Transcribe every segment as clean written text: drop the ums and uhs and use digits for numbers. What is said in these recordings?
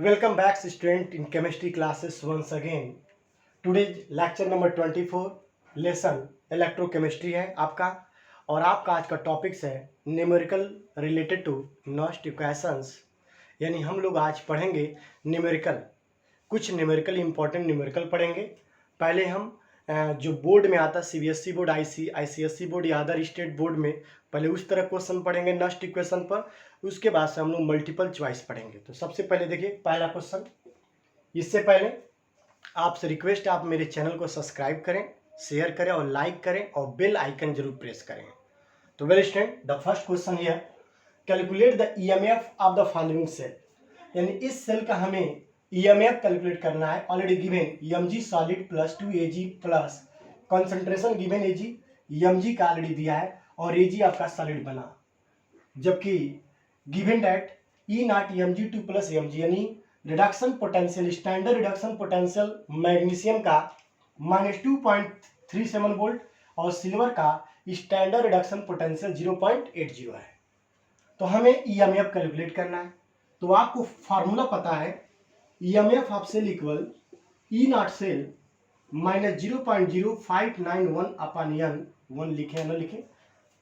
Welcome back student in chemistry classes once again. Today's lecture number 24 lesson electrochemistry है आपका और आपका आज का टॉपिक्स है न्यूमेरिकल रिलेटेड टू नॉस्ट इक्वेशंस। यानी हम लोग आज पढ़ेंगे न्यूमेरिकल, कुछ न्यूमेरिकल इंपॉर्टेंट न्यूमेरिकल पढ़ेंगे। पहले हम जो बोर्ड में आता सीबीएसई बोर्ड, आईसीएसई बोर्ड या अदर स्टेट बोर्ड में पहले उस तरह क्वेश्चन पढ़ेंगे नॉस्ट इक्वेशन पर। उसके बाद से हम लोग मल्टीपल चॉइस पढ़ेंगे। तो सबसे पहले देखिए पहला क्वेश्चन। इससे पहले आपसे रिक्वेस्ट है आप मेरे चैनल को सब्सक्राइब करें, शेयर करें और लाइक करें और बेल आइकन जरूर प्रेस करें। तो well student, the first question here, calculate the EMF of the following cell. यानी इस सेल का हमें ईएमएफ कैलकुलेट करना है। Already given MG solid plus 2 plus concentration given AG, MG का ऑलरेडी दिया है और एजी आपका सॉलिड बना, जबकि given that E not MG two plus MG यानी reduction potential, standard reduction potential magnesium का -2.37 वोल्ट और सिल्वर का स्टैंडर्ड रिडक्शन पोटेंशियल 0.80 है। तो हमें ईएमएफ कैलकुलेट करना है। तो आपको फार्मूला पता है, EMF of cell equal E not cell -0.0591 upon N, one लिखे न लिखे,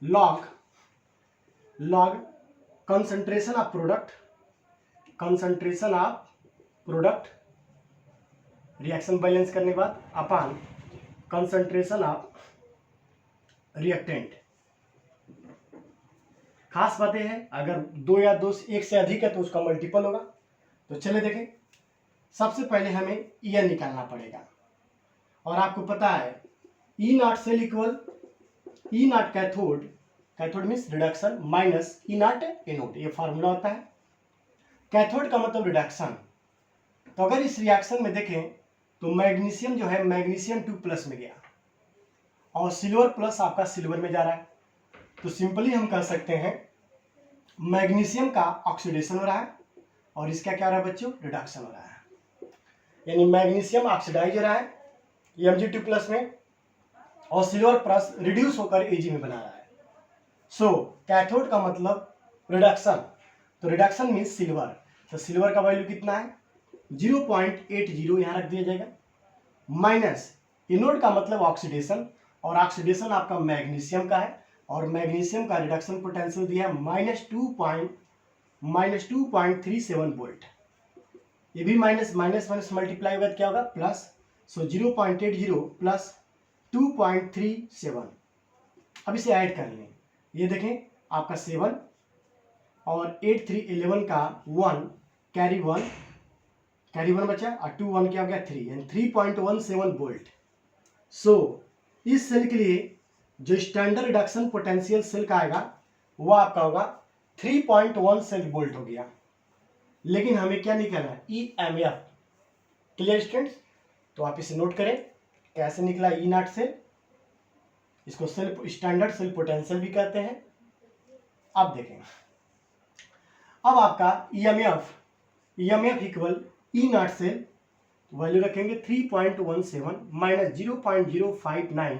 log concentration of product reaction balance करने के बाद अपन कंसंट्रेशन ऑफ रिएक्टेंट। खास बातें हैं, अगर दो या दो एक से अधिक है तो उसका मल्टीपल होगा। तो चले देखें, सबसे पहले हमें ईएन निकालना पड़ेगा और आपको पता है E not cell equal E not cathode means reduction minus E not anode, ये फार्मूला होता है। कैथोड का मतलब रिडक्शन। तो अगर इस रिएक्शन में देखें तो मैग्नीशियम जो है मैग्नीशियम 2 प्लस में गया और सिल्वर प्लस आपका सिल्वर में जा रहा है। तो सिंपली हम कह सकते हैं मैग्नीशियम का ऑक्सीडेशन हो रहा है और इसका क्या हो रहा है बच्चों, रिडक्शन हो रहा है। यानी मैग्नीशियम ऑक्सीडाइज हो रहा है Mg2 प्लस में और सिल्वर प्लस रिड्यूस होकर Ag में बना रहा है। सो कैथोड का मतलब रिडक्शन, तो रिडक्शन मीन्स सिल्वर। तो सिल्वर का वैल्यू कितना है 0.80, यहाँ रख दिया जाएगा, माइनस एनोड का मतलब ऑक्सीडेशन और ऑक्सीडेशन आपका मैग्नीशियम का है और मैग्नीशियम का रिडक्शन पोटेंशियल दिया है -2.37 वोल्ट। ये भी माइनस मल्टीप्लाई होगा क्या होगा प्लस। सो 0.80 प्लस 2.37। अब इसे ऐड कर लें, ये देखें आपका 7 और 8 3 11 का 1 कैरी 1 बचा और 2 1 क्या हो गया 3 यानी 3.17 वोल्ट। सो इस सेल के लिए जो स्टैंडर्ड रिडक्शन पोटेंशियल सेल का आएगा वो आपका होगा 3.17 वोल्ट हो गया। लेकिन हमें क्या निकालना है ईएमएफ। Clear students? तो आप इसे नोट करें कैसे निकला ई नॉट सेल, इसको सेल स्टैंडर्ड सेल पोटेंशियल भी कहते हैं। अब देखें, अब आपका EMF equal E not cell value रखेंगे 3.17 माइनस 0.059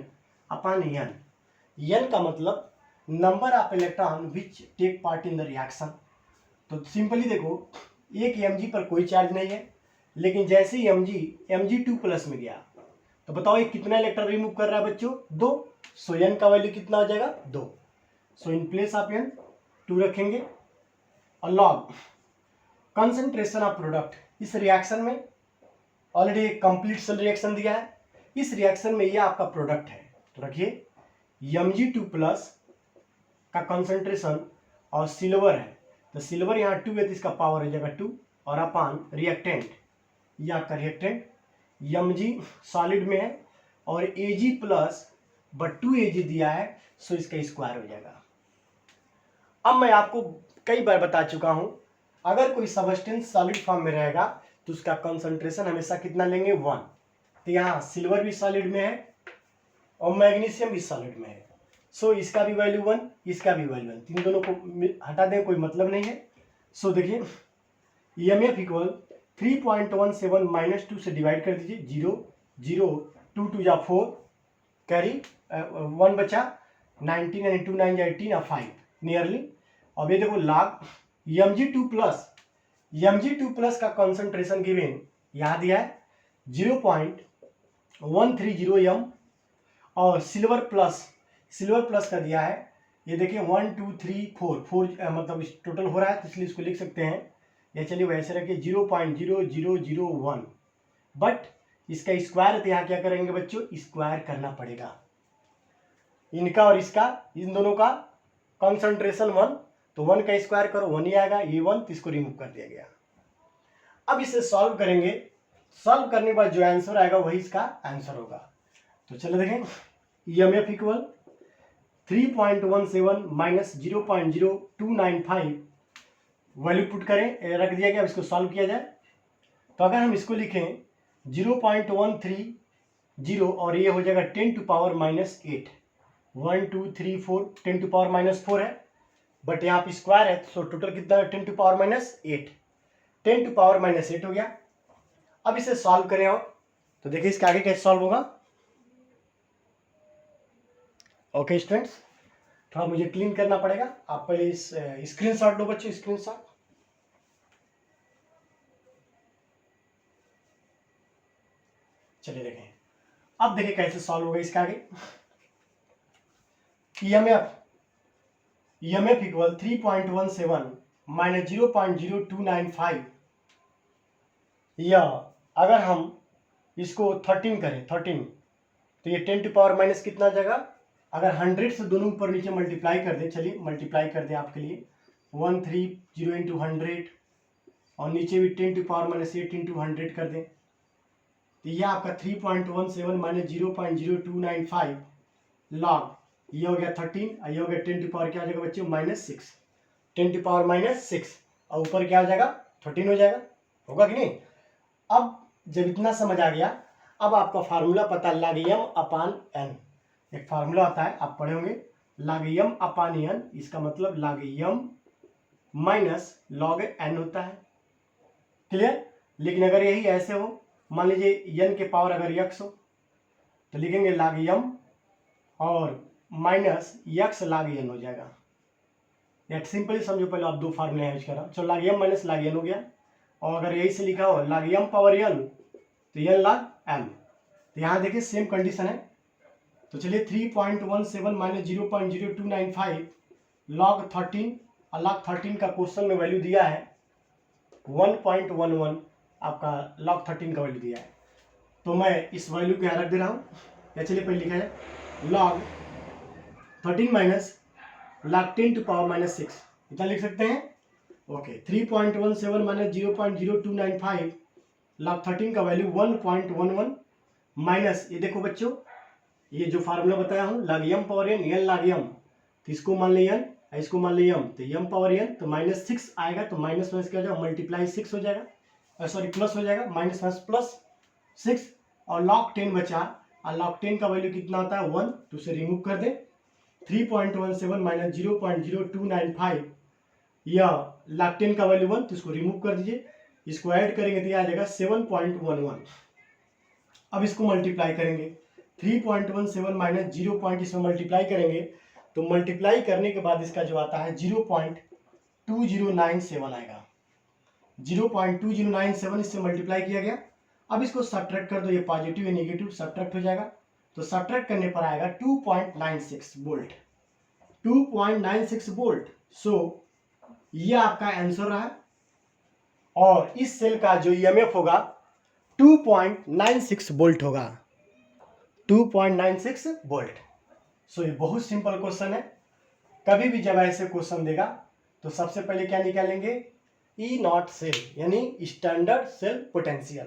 अपन एन। एन का मतलब number of electron which take part in the reaction. तो सिंपली देखो, एक Mg पर कोई चार्ज नहीं है, लेकिन जैसे ही Mg2 प्लस में गया तो बताओ ये कितना इलेक्ट्रॉन रिमूव कर रहा है बच्चों, 2। सो एन का वैल्यू कितना हो जाएगा 2। सो इन प्लेस ऑफ एन 2 रखेंगे और लॉग कंसंट्रेशन ऑफ प्रोडक्ट। इस रिएक्शन में ऑलरेडी एक कंप्लीट सेल रिएक्शन दिया है, इस रिएक्शन में ये आपका प्रोडक्ट है। तो रखिए Mg2 प्लस का कंसंट्रेशन और सिल्वर है, तो सिल्वर यहाँ 2 है तो इसका पावर हो जाएगा 2 और अपान रिएक्टेंट, ये आपका रिएक्टेंट Mg सॉलिड में है और Ag प्लस बट 2Ag दिया है, सो इसका स्क्वायर हो जाएगा। अब मैं आपको कई बार बता चुका हूं, अगर कोई सबस्टेंस सॉलिड फॉर्म में रहेगा तो उसका कंसंट्रेशन हमेशा कितना लेंगे 1। तो यहाँ सिल्वर भी सॉलिड में है और मैग्नीशियम भी सॉलिड में है, सो इसका भी वैल्यू 1, इसका भी वैल्यू 1, इन दोनों को हटा दें कोई मतलब नहीं है। सो देखिए ईएमएफ इक्वल 3.17 माइनस 2 से डिवाइड कर दीजिए, 0 0 2 2 या 4 कैरी 1 बचा, 19 यानी 2 9 या 18 या 5 नियरली। अब ये देखो लॉग Mg2 प्लस Mg2+ का कॉन्सेंट्रेशन गिवन यहाँ दिया है 0.130 m और सिल्वर प्लस का दिया है, ये देखिए 1 2 3 4 मतलब टोटल हो रहा है, तो इसलिए इसको लिख सकते हैं, या चलिए वैसे रखिए 0.0001, बट इसका स्क्वायर है तो यहाँ क्या करेंगे बच्चों, स्क्वायर करना पड़ेगा। इनका और इसका, इन दोनों का कॉन्सेंट्रेशन 1, तो 1 का स्क्वायर करो 1 ही आएगा, ये 1 तो इसको रिमूव कर दिया गया। अब इसे सॉल्व करेंगे, सॉल्व करने के बाद जो आंसर आएगा वही इसका आंसर होगा। तो चलो देखें, EMF equal 3.17 minus 0.0295 value put करें, रख दिया गया। अब इसको सॉल्व किया जाए तो अगर हम इसको लिखें 0.130 और ये हो जाएगा 10 to power minus 8, 1 2 3 4 10 to power minus 4 है, बट यहाँ पे स्क्वायर है तो टोटल कितना है 10 to power minus 8, 10 to power minus 8 हो गया। अब इसे सॉल्व करें और तो देखिए इसके आगे कैसे सॉल्व होगा। ओके स्टूडेंट्स, थोड़ा मुझे क्लीन करना पड़ेगा, आप पहले इस स्क्रीनशॉट लो बच्चों, स्क्रीनशॉट। चलिए देखें, अब देखिए कैसे सॉल्व होगा इसके आगे। EMF इक्वल 3.17 माइनस 0.0295, या अगर हम इसको 13 करें 13 तो ये 10 टू पावर माइनस कितना आ जाएगा, अगर 100 से दोनों ऊपर नीचे मल्टीप्लाई कर दें, चलिए मल्टीप्लाई कर दें आपके लिए, 130 इंटू 100 और नीचे भी 10 टू पावर माइनस 8 इंटू 100 कर दें, तो यह आपका 3.17 माइनस 0.0295 लॉग, ये हो गया 13, ये हो गया 10 टू पावर क्या हो जाएगा बच्चों -6, 10 टू पावर -6 और ऊपर क्या हो जाएगा 13 हो जाएगा, होगा कि नहीं। अब जब इतना समझ आ गया, अब आपका फार्मूला पता log m अपान n, एक फार्मूला आता है आप पढ़े होंगे, log m अपान n, इसका मतलब log m minus log n होता है, क्लियर। लेकिन अगर यही ऐसे हो, मान लीजिए n के पावर अगर x हो तो लिखेंगे log m और माइनस x log n हो जाएगा, या सिंपली समझो, पहले आप दो फार्मूले यूज करा, चलो log m minus log n हो गया, और अगर यही से लिखा हो log m पावर n तो n log m, तो यहाँ देखिए सेम कंडीशन है। तो चलिए 3.17 माइनस 0.0295 log 13, और log 13 का क्वेश्चन में वैल्यू दिया है 1.11, आपका log 13 का वैल्यू दिया है, तो मैं इस वैल्यू को यहाँ रख दे रहा हूँ, या चलिए पहले लिखा है log 13 minus log 10 to power minus 6, इतना लिख सकते हैं। ओके 3.17 माइनस 0.0295 log 13 का वैल्यू 1.11 माइनस, ये देखो बच्चों, ये जो फार्मूला बताया हूँ log m power n, n log m, तो इसको मान लिया n, इसको मान लिया m, तो m पावर n, तो -6 आएगा, तो माइनस माइनस क्या हो जाएगा मल्टीप्लाई 6 हो जाएगा, सॉरी प्लस हो जाएगा, माइनस माइनस प्लस 6, और log 10 बचा, और log 10 का वैल्यू कितना आता है 1, तो उसे रिमूव कर दें, 3.17 माइनस 0.0295, या log 10 का वैल्यू 1, तो इसको रिमूव कर दीजिए, इसको ऐड करेंगे तो ये आ जाएगा 7.11। अब इसको मल्टीप्लाई करेंगे, 3.17 माइनस 0. इसमें मल्टीप्लाई करेंगे, तो मल्टीप्लाई करने के बाद इसका जो आता है 0.2097 आएगा, 0.2097 इससे मल्टीप्लाई किया गया। अब इसको सब्ट्रैक्ट कर दो, ये पॉजिटिव या नेगेटिव सब्ट्रैक्ट हो जाएगा, तो सब्ट्रैक्ट करने पर आएगा 2.96 वोल्ट, 2.96 वोल्ट। सो ये आपका आंसर रहा, और इस सेल का जो EMF होगा 2.96 वोल्ट होगा, 2.96 वोल्ट। सो ये बहुत सिंपल क्वेश्चन है, कभी भी जब ऐसे क्वेश्चन देगा तो सबसे पहले क्या निकालेंगे, E0 सेल यानी स्टैंडर्ड सेल पोटेंशियल,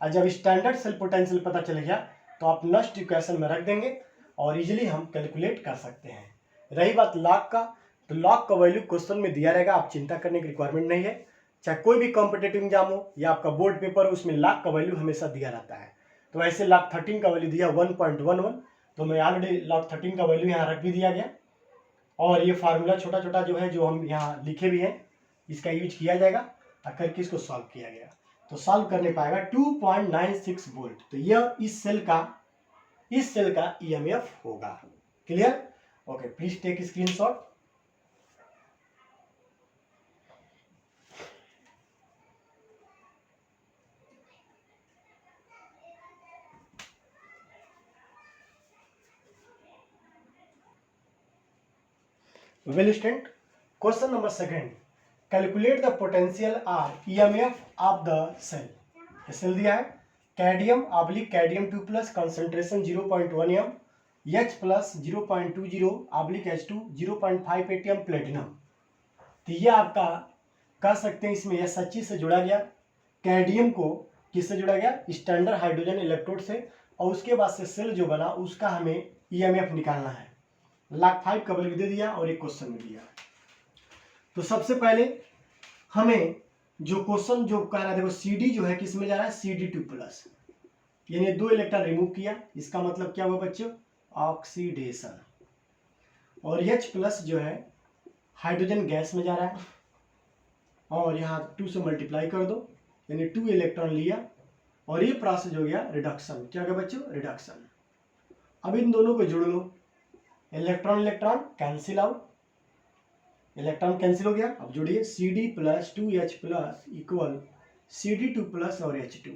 और जब स्टैंडर्ड सेल पोटेंशियल पता चल गया तो आप नेक्स्ट इक्वेशन में रख देंगे और इजीली हम कैलकुलेट कर सकते हैं। रही बात लॉग का, तो लॉग का वैल्यू क्वेश्चन में दिया रहेगा, आप चिंता करने की रिक्वायरमेंट नहीं है, चाहे कोई भी कॉम्पिटेटिव एग्जाम हो या आपका बोर्ड पेपर हो, उसमें लॉग का वैल्यू हमेशा दिया रहता है। तो ऐसे log 13 का वैल्यू दिया 1.11, तो मैं ऑलरेडी log 13 का वैल्यू यहाँ रख भी दिया गया, और ये फार्मूला छोटा छोटा जो है जो हम यहाँ लिखे भी हैं इसका यूज किया जाएगा, और करके इसको सॉल्व किया गया, तो सॉल्व करने पाएगा 2.96 वोल्ट, तो यह इस सेल का EMF होगा। Clear? Okay, please take screenshot. Well student, question number second, calculate the potential or EMF of the cell. Cell दिया है cadmium oblique cadmium 2 plus concentration 0.1 M, H plus 0.20 oblique H2 0.58 M platinum. तो ये आपका कह सकते हैं इसमें SH से जोड़ा गया, कैडियम को किससे जोड़ा गया, स्टैंडर्ड हाइड्रोजन इलेक्ट्रोड से, और उसके बाद से सेल जो बना उसका हमें ईएमएफ निकालना है। लाख 5 का वैल्यू दे दिया और एक क्वेश्चन में दिया। तो सबसे पहले हमें जो क्वेश्चन जो कह रहा है, देखो CD जो है किस में जा रहा है, CD2 प्लस, यानी 2 इलेक्ट्रॉन रिमूव किया, इसका मतलब क्या हुआ बच्चों, ऑक्सीडेशन। और H प्लस जो है हाइड्रोजन गैस में जा रहा है, और यहाँ 2 से मल्टीप्लाई कर दो, यानी 2 इलेक्ट्रॉन लिया, और ये प्रोसेस हो गया रिडक्शन। क्या हो गया बच्चों, रिडक्शन। अब इन दोनों को जोड़ लो, electron electron cancel out, electron cancel हो गया। अब जोड़िए CD plus 2H plus equal CD2 plus और H2।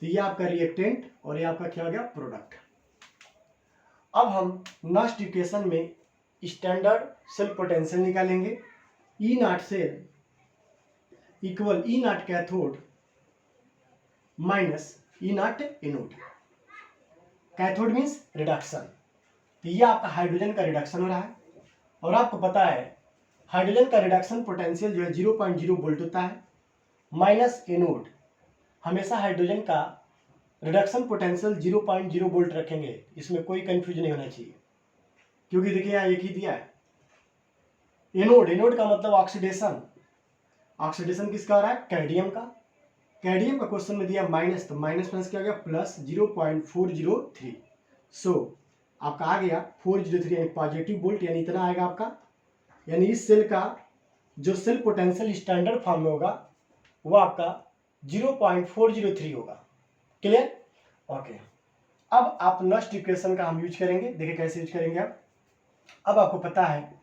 तो ये आपका रिएक्टेंट और ये आपका क्या हो गया, प्रोडक्ट। अब हम नेक्स्ट इक्वेशन में स्टैंडर्ड सेल पोटेंशियल निकालेंगे। E naught cell equal E naught cathode minus E naught anode. Cathode means reduction, तो ये आपका हाइड्रोजन का रिडक्शन हो रहा है, और आपको पता है हाइड्रोजन का रिडक्शन पोटेंशियल जो है 0.0 वोल्ट होता है, माइनस एनोड हमेशा हाइड्रोजन का रिडक्शन पोटेंशियल 0.0 वोल्ट रखेंगे, इसमें कोई कंफ्यूजन नहीं होना चाहिए, क्योंकि देखिए यहाँ एक ही दिया है एनोड। एनोड का मतलब ऑक्सीडेशन, ऑक्सीडेशन किसका हो रहा है, कैडियम का। कैडियम का क्वेश्चन में दिया माइनस, तो माइनस प्लस क्या हो गया, प्लस 0.403। सो आपका आ गया 403 यानी पॉजिटिव वोल्ट, यानी इतना आएगा आपका, यानी इस सेल का जो सेल पोटेंशियल स्टैंडर्ड फॉर्म में होगा वो आपका 0.403 होगा। Clear, okay. अब आप नेक्स्ट इक्वेशन का हम यूज करेंगे, देखिए कैसे यूज करेंगे आप। अब आपको पता है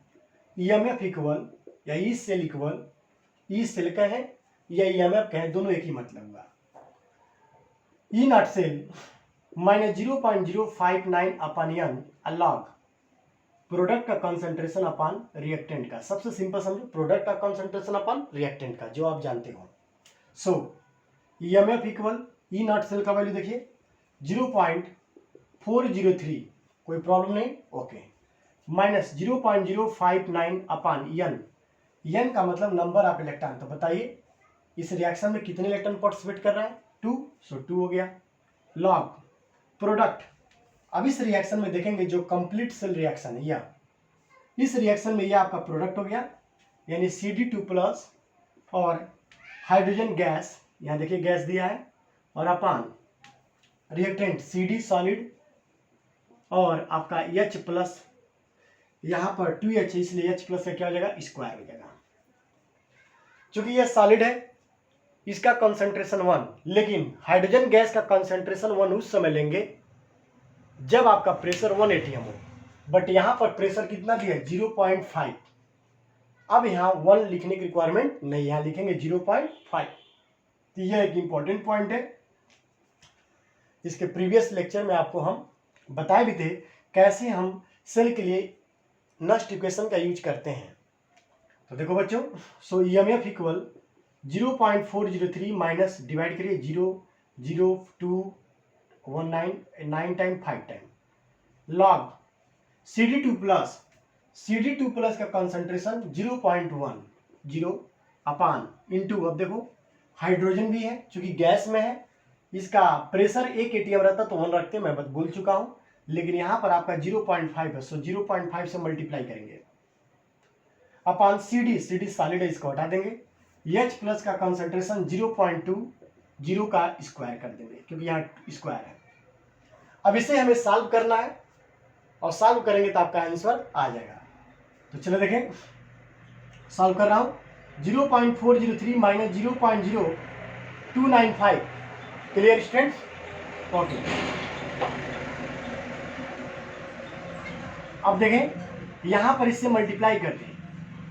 ईएमएफ इक्वल या E cell equal, E cell का है या ईएमएफ का है, दोनों एक ही मतलब हुआ। E not cell minus 0.059 upon n log product का कॉन्सेंट्रेशन अपन रिएक्टेंट का। सबसे सिंपल समझो, प्रोडक्ट का कॉन्सेंट्रेशन अपन रिएक्टेंट का, जो आप जानते हो। So EMF equal E not cell का वैल्यू देखिए 0.403, कोई प्रॉब्लम नहीं, okay, minus 0.059 upon N. N का मतलब नंबर ऑफ इलेक्ट्रॉन। तो बताइए इस रिएक्शन में कितने इलेक्ट्रॉन पार्टिसिपेट कर रहा है, 2, सो 2 हो गया। लॉग प्रोडक्ट, अब इस रिएक्शन में देखेंगे जो कंप्लीट सेल रिएक्शन है, या इस रिएक्शन में यह आपका प्रोडक्ट हो गया, यानी CD2 प्लस और हाइड्रोजन गैस, यहाँ देखिए गैस दिया है, और अपान रिएक्टेंट CD सॉलिड और आपका H प्लस, यहाँ पर 2H इसलिए H प्लस से क्या हो जाएगा, स्क्वायर हो जाएगा। चूंकि यह सॉलिड है इसका कंसंट्रेशन 1, लेकिन हाइड्रोजन गैस का कंसंट्रेशन 1 उस समय लेंगे जब आपका प्रेशर 1 atm हो, बट यहाँ पर प्रेशर कितना दिया है, 0.5। अब यहाँ 1 लिखने की रिक्वायरमेंट नहीं, यहाँ लिखेंगे 0.5। तो यह एक इंपॉर्टेंट पॉइंट है, इसके प्रीवियस लेक्चर में आपको हम बताए भी थे कैसे हम सेल के लिए नेक्स्ट इक्वेशन का यूज करते हैं। तो देखो बच्चों, सो ईएमएफ इक्वल 0.403 माइनस डिवाइड करिए 0.02199 time 5 time log CD2 plus, CD2 plus का कंसंट्रेशन 0.10 अपान इंटू, अब देखो हाइड्रोजन भी है चूंकि गैस में है, इसका प्रेशर 1 atm रहता तो 1 रखते, मैं भूल चुका हूं, लेकिन यहां पर आपका 0.5 है, सो 0.5 से मल्टीप्लाई करेंगे अपान CD सॉलिड है, इसको हटा देंगे। H प्लस का कंसंट्रेशन 0.20 का स्क्वायर कर देंगे, क्योंकि यहाँ स्क्वायर है। अब इसे हमें सॉल्व करना है, और सॉल्व करेंगे तो आपका आंसर आ जाएगा। तो चलो देखें, सॉल्व कर रहा हूँ। 0.403 माइनस 0.0295, क्लियर स्टूडेंट्स, ओके। अब देखें यहाँ पर इससे मल्टीप्लाई कर दें,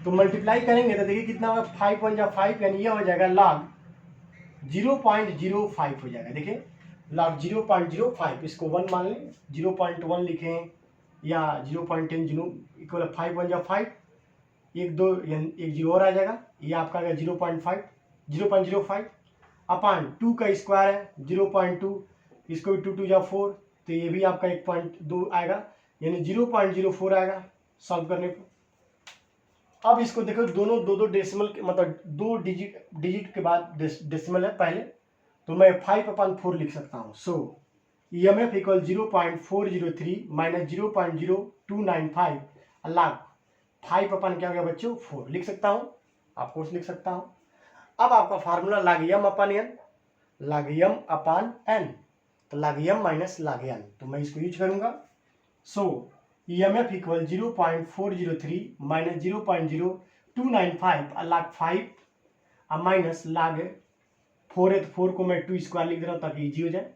तो मल्टीप्लाई करेंगे तो देखिए कितना होगा, 5 1 जा 5, यानी यह हो जाएगा लॉग 0.05 हो जाएगा। देखिए लॉग 0.05, इसको 1 मान लें, 0.1 लिखें, या 0.10 जीरो इक्वल 5 1 जा 5, एक दो एक जीरो और आ जाएगा, ये आपका आ गया 0.5 0.05 अपान 2 का स्क्वायर है 0.2, इसको भी 2 2 जा 4, तो ये भी आपका 1.2 आएगा, यानी 0.04 आएगा सॉल्व करने पर। अब इसको देखो दोनों दो डेसिमल मतलब 2 डिजिट के बाद डेसिमल है पहले, तो मैं 5/4 लिख सकता हूँ। सो EMF इक्वल 0.403 माइनस 0.0295 लाख 5 अपन क्या हो गया बच्चों 4 लिख सकता हूँ, आप कोर्स लिख सकता हूँ। अब आपका फार्मूला log m अपन n, log m अपान n, तो log m minus log n, तो मैं इसको यूज करूंगा। सो EMF equal 0.403 minus 0.0295 log 5 minus log 4 है, तो 4 को मैं 2 स्क्वायर लिख दे रहा हूँ ताकि इजी हो जाए,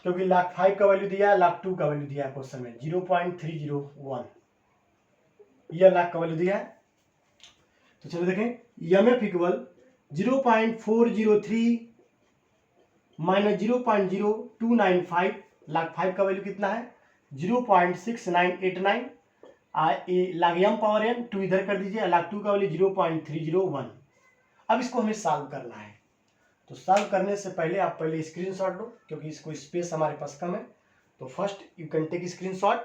क्योंकि log 5 का वैल्यू दिया है, log 2 का वैल्यू दिया है क्वेश्चन में 0.301, यह लाख का वैल्यू दिया है। तो चलो देखें EMF इक्वल 0.403 माइनस 0.0295 लाख 5 का वैल्यू कितना है 0.6989, लाग m पावर n 2 इधर कर दीजिए, लाग 2 का वैल्यू 0.301। अब इसको हमें सॉल्व करना है, तो सॉल्व करने से पहले आप पहले स्क्रीनशॉट लो, क्योंकि इसको स्पेस हमारे पास कम है। तो first you can take screenshot.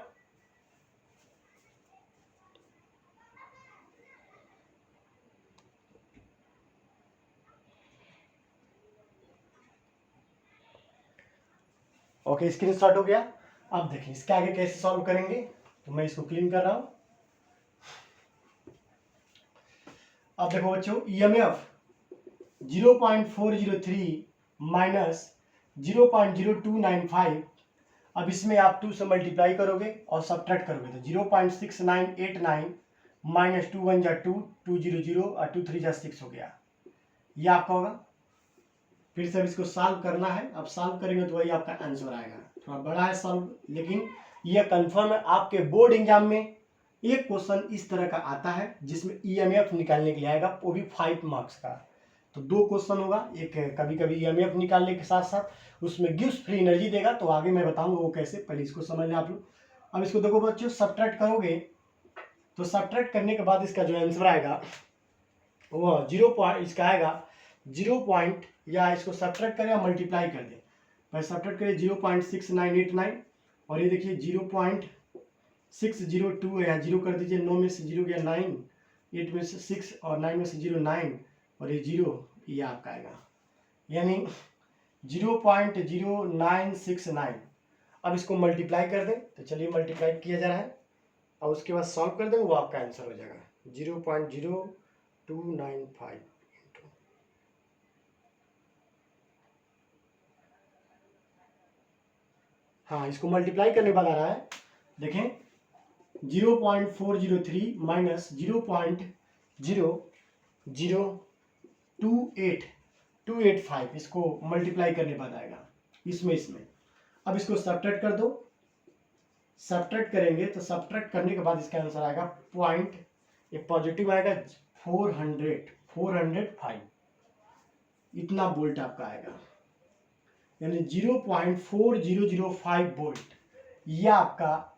Okay, screenshot हो गया। अब देखिए इसके आगे कैसे सॉल्व करेंगे, तो मैं इसको क्लीन कर रहा हूं। अब देखो बच्चों EMF 0.403 माइनस 0.0295, अब इसमें आप 2 से मल्टीप्लाई करोगे और सब्ट्रैक्ट करोगे तो 0.6989 माइनस 2 1 जा 2 2 0 0 और 2 3 जा 6 हो गया, ये आपका होगा। फिर से इसको सॉल्व करना है, अब सॉल्व करेंगे तो वही आपका आंसर आएगा। थोड़ा बड़ा है सॉल्व, लेकिन यह कंफर्म है आपके बोर्ड एग्जाम में एक क्वेश्चन इस तरह का आता है जिसमें EMF निकालने के लिए आएगा, वो भी 5 मार्क्स का। तो 2 क्वेश्चन होगा, एक कभी कभी EMF निकालने के साथ साथ उसमें गिब्स फ्री एनर्जी देगा, तो आगे मैं बताऊंगा वो कैसे, पहले इसको समझ लें आप लोग। अब इसको देखो बच्चों सब्ट्रैक्ट करोगे तो सब्ट्रैक्ट करने के बाद इसका जो आंसर आएगा वो 0. इसका आएगा 0. या इसको सब्ट्रैक्ट करें या मल्टीप्लाई कर दें, मैं सब्ट्रैक्ट करें 0.6989 और ये देखिए 0.602 है, यहाँ 0 कर दीजिए, 9 में से 0 गया 9, 8 में से 6 और 9 में से 0 9 और ये 0, ये आपका आएगा यानी 0.0969। अब इसको मल्टीप्लाई कर दें, तो चलिए मल्टीप्लाई किया जा रहा है और उसके बाद सॉल्व कर दें, वो आपका आंसर हो जाएगा 0.0295। हाँ, इसको मल्टीप्लाई करने के बाद आ रहा है, देखें 0.403 माइनस 0.00285, इसको मल्टीप्लाई करने के बाद आएगा इसमें। अब इसको सब्ट्रैक्ट कर दो, सब्ट्रैक्ट करेंगे तो सब्ट्रैक्ट करने के बाद इसका आंसर आएगा पॉइंट, ये पॉजिटिव आएगा 405, इतना वोल्ट आपका आएगा, यानी 0.4005 वोल्ट। यह आपका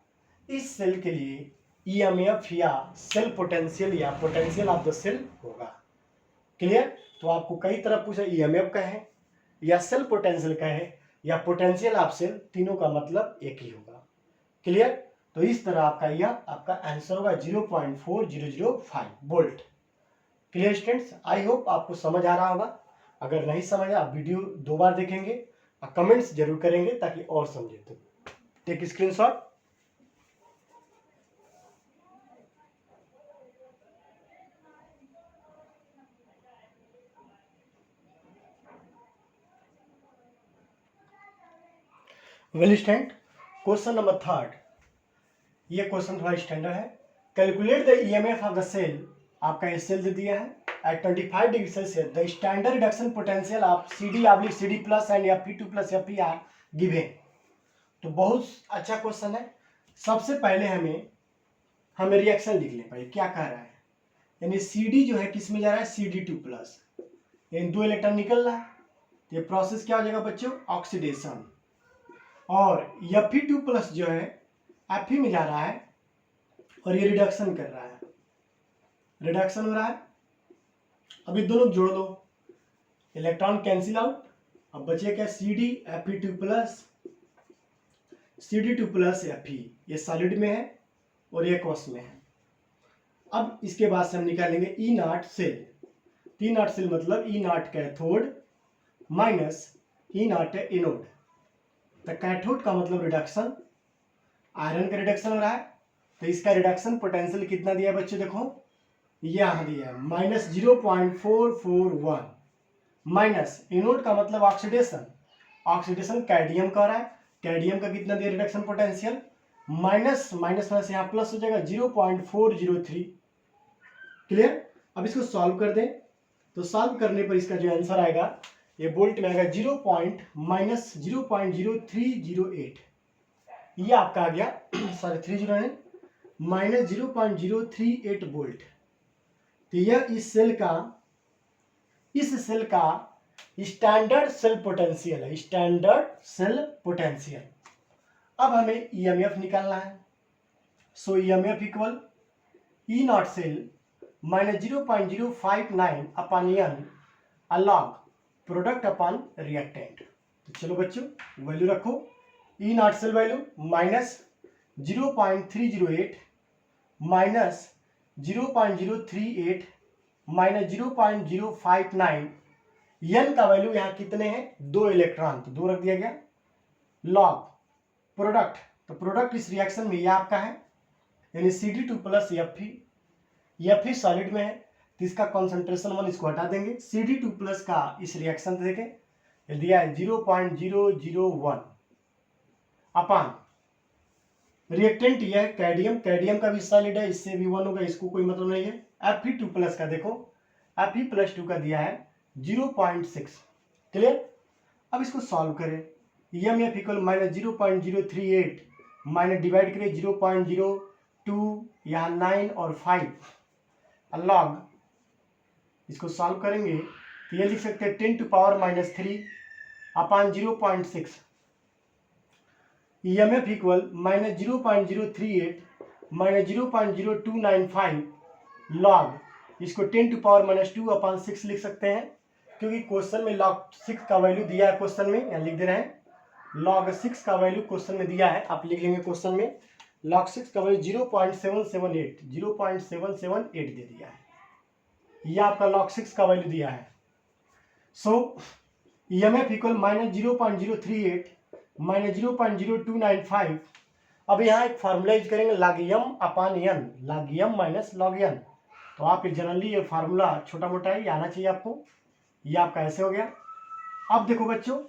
इस सेल के लिए EMF या सेल पोटेंशियल या पोटेंशियल ऑफ द सेल होगा। क्लियर? तो आपको कई तरह पूछा EMF का है या सेल पोटेंशियल का है या पोटेंशियल ऑफ सेल, तीनों का मतलब एक ही होगा। क्लियर? तो इस तरह आपका यह आपका आंसर होगा 0.4005 volt. Clear students? I hope आपको समझ आ रहा होगा। अगर नहीं समझ आप वीडियो 2 बार देखेंगे और कमेंट्स जरूर करेंगे ताकि और समझे। तो take screenshot. Well student, question number 3, ये क्वेश्चन थोड़ा स्टैंडर्ड है। Calculate the EMF of the cell, आपका ये सेल दे दिया है at 25 degree celsius, the standard reduction potential of CD plus and Fe2 plus Fe given. तो बहुत अच्छा क्वेश्चन है। सबसे पहले हमें रिएक्शन लिख लें, भाई क्या कह रहा है, यानी CD जो है किस में जा रहा है CD2 प्लस, यानी 2 इलेक्ट्रॉन निकल रहा है, तो ये प्रोसेस क्या हो जाएगा बच्चों ऑक्सीडेशन। और Fe2 प्लस जो है Fe में जा रहा है और ये रिडक्शन कर रहा है, रिडक्शन हो रहा है। अभी दोनों जोड़ दो, इलेक्ट्रॉन कैंसिल आउट, अब बचे क्या CD Fe2 plus CD2 plus Fe, ये सॉलिड में है और ये एक्वस में है। अब इसके बाद से हम निकालेंगे E naught cell, E naught cell मतलब E naught cathode minus E naught anode. तो कैथोड का मतलब रिडक्शन, आयरन का रिडक्शन हो रहा है, तो इसका रिडक्शन पोटेंशियल कितना दिया है बच्चों, देखो यहाँ दिया है -0.441 माइनस एनोड का मतलब ऑक्सीडेशन, ऑक्सीडेशन कैडमियम का हो रहा है, कैडमियम का कितना दिया reduction potential, minus minus minus यहाँ प्लस हो जाएगा 0.403। क्लियर। अब इसको सॉल्व कर दें, तो सॉल्व करने पर इसका जो आंसर आएगा ये वोल्ट में आएगा -0.0308, ये आपका आ गया सॉरी 30 नहीं -0.038 वोल्ट। तो यह इस सेल का स्टैंडर्ड सेल पोटेंशियल है, स्टैंडर्ड सेल पोटेंशियल। अब हमें ईएमएफ निकालना है, so EMF equal E not cell -0.059 upon n log product upon reactant. तो चलो बच्चों वैल्यू रखो, E not cell value -0.308 minus 0.038 minus 0.059, n का वैल्यू यहाँ कितने हैं, 2 इलेक्ट्रॉन, तो 2 रख दिया गया, लॉग प्रोडक्ट, तो प्रोडक्ट इस रिएक्शन में ये आपका है यानी CD2 प्लस Fe सॉलिड में है तो इसका कॉन्सेंट्रेशन 1, इसको हटा देंगे। CD2 प्लस का इस रिएक्शन से देखें दिया है 0.001 अपान रिएक्टेंट ये है कैडमियम, कैडमियम का भी सॉलिड है, इससे भी 1 होगा, इसको कोई मतलब नहीं है। Fe2 प्लस का देखो Fe+2 का दिया है 0.6। क्लियर। अब इसको सॉल्व करें, EMF इक्वल -0.038 माइनस डिवाइड करें 0.02 यहाँ 9 और 5 लॉग, इसको सॉल्व करेंगे तो ये लिख सकते हैं 10 to power -3 upon 0.6। EMF equal -0.038 minus 0.0295 log, इसको 10 टू पावर -2 अपान 6 लिख सकते हैं, क्योंकि क्वेश्चन में लॉग 6 का वैल्यू दिया है, क्वेश्चन में यहाँ लिख दे रहे हैं लॉग 6 का वैल्यू क्वेश्चन में दिया है, आप लिख लेंगे क्वेश्चन में लॉग 6 का वैल्यू 0.778 दे दिया है, यह आपका लॉग 6 का वैल्यू दिया है। सो EMF इक्वल -0.038 माइनस 0.0295। अब यहाँ एक फार्मूला यूज करेंगे log m अपान n, log m minus log n, तो आप जनरली ये फार्मूला छोटा मोटा ही आना चाहिए आपको, ये आपका ऐसे हो गया। अब देखो बच्चों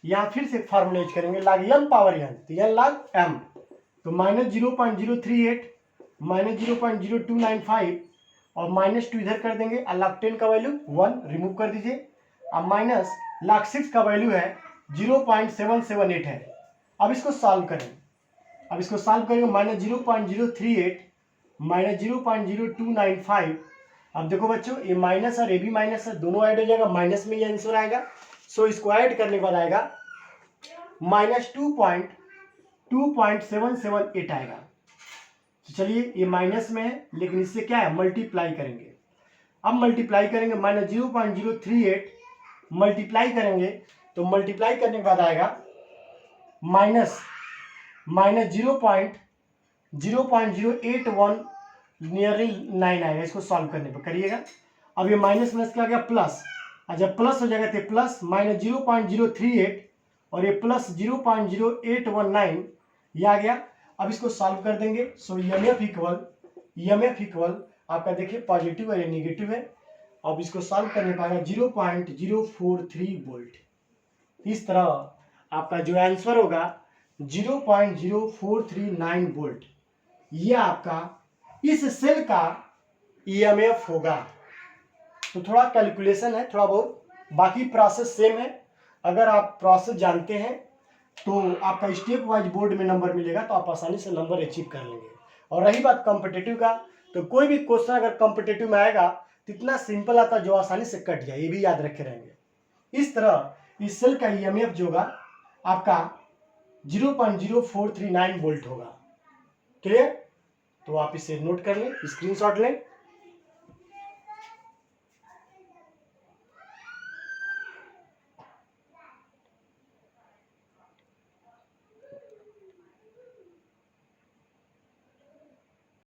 यहाँ फिर से फार्मूला यूज करेंगे log m पावर n, तो यह log m, तो -0.038 माइनस 0.0295 और -2 इधर कर देंगे, log 10 का वैल्यू 1 रिमूव कर दीजिए, अब माइनस log 6 का वैल्यू है 0.778 है। अब इसको सॉल्व करें, अब इसको सॉल्व करेंगे -0.038 माइनस 0.0295। अब देखो बच्चों ये माइनस और ये भी माइनस है, दोनों ऐड हो जाएगा, माइनस में ये आंसर आएगा। सो इसको ऐड करने के बाद आएगा -2.778 आएगा। तो चलिए ये माइनस में है लेकिन इससे क्या है मल्टीप्लाई करेंगे, अब मल्टीप्लाई करेंगे -0.038 मल्टीप्लाई करेंगे, तो मल्टीप्लाई करने के बाद आएगा माइनस 0.081 नियरली 9 आएगा, इसको सॉल्व करने पर करिएगा। अब ये माइनस माइनस क्या आ गया प्लस, और जब प्लस हो जाएगा तो प्लस -0.038 और ये प्लस 0.0819 ये आ गया। अब इसको सॉल्व कर देंगे, सो EMF इक्वल आपका देखिए पॉजिटिव है या निगेटिव है। अब इसको सॉल्व करने पाएगा 0.043 वोल्ट। इस तरह आपका जो आंसर होगा 0.0439 वोल्ट, ये आपका इस सेल का EMF होगा। तो थोड़ा कैलकुलेशन है थोड़ा बहुत, बाकी प्रोसेस सेम है। अगर आप प्रोसेस जानते हैं तो आपका स्टेप वाइज बोर्ड में नंबर मिलेगा, तो आप आसानी से नंबर अचीव कर लेंगे। और रही बात कॉम्पिटिटिव का, तो कोई भी क्वेश्चन अगर कॉम्पिटिटिव में आएगा तो इतना सिंपल आता है जो आसानी से कट जाए, ये भी याद रखे रहेंगे। इस तरह इस सेल का EMF जो होगा आपका 0.0439 वोल्ट होगा। क्लियर? तो आप इसे नोट कर लें, स्क्रीनशॉट लें।